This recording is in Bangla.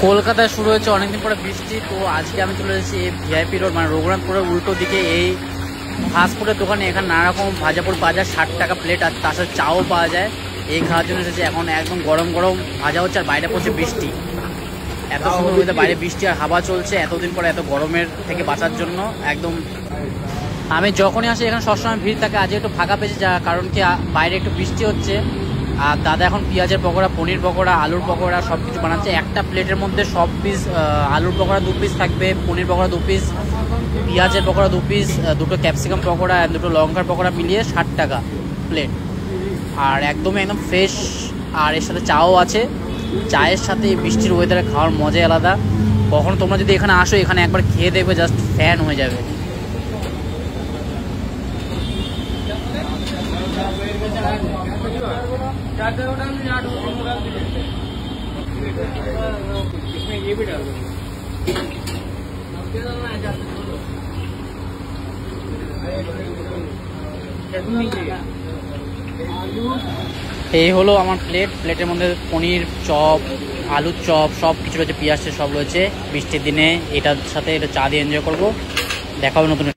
কলকাতায় শুরু হয়েছে অনেকদিন পরে বৃষ্টি। তো আজকে আমি চলে এসেছি ভিআইপি রোড মানে রঘুনাথপুরের উল্টো দিকে এই ফাস্টফুডের দোকানে। এখানে নানা রকম ভাজাপুর পাওয়া যায়, 60 টাকা প্লেট, আর তার সাথে চাও পাওয়া যায়। এই খাওয়ার জন্য এসেছে। এখন একদম গরম গরম ভাজা হচ্ছে আর বাইরে পড়ছে বৃষ্টি। এত সুন্দর ওয়েদার, বাইরে বৃষ্টি আর হাওয়া চলছে। এতদিন পরে এত গরমের থেকে বাঁচার জন্য একদম আমি যখনই আসি এখানে সবসময় ভিড় থাকে। আজকে একটু ফাঁকা পেয়েছি, যা কারণ কি বাইরে একটু বৃষ্টি হচ্ছে। আর দাদা এখন পেঁয়াজের পকোড়া, পনির পকোড়া, আলুর পকোড়া সব কিছু বানাচ্ছে। একটা প্লেটের মধ্যে সব পিস, আলুর পকোড়া 2 পিস থাকবে, পনির পকোড়া 2 পিস, পেঁয়াজের পকোড়া 2 পিস, দুটো ক্যাপসিকাম পকোড়া, দুটো লঙ্কার পকোড়া মিলিয়ে 60 টাকা প্লেট। আর একদম ফ্রেশ। আর এর সাথে চাও আছে। চায়ের সাথে বৃষ্টির ওয়েদারে খাওয়ার মজাই আলাদা। কখনো তোমরা যদি এখানে আসো, এখানে একবার খেয়ে দেখবে, জাস্ট ফ্যান হয়ে যাবে। এই হলো আমার প্লেটের মধ্যে পনির, চপ, আলুর চপ সব কিছু রয়েছে, পেঁয়াজ সব রয়েছে। বৃষ্টির দিনে এটার সাথে এটা চা দিয়ে এনজয় করবো। দেখা হবে নতুন।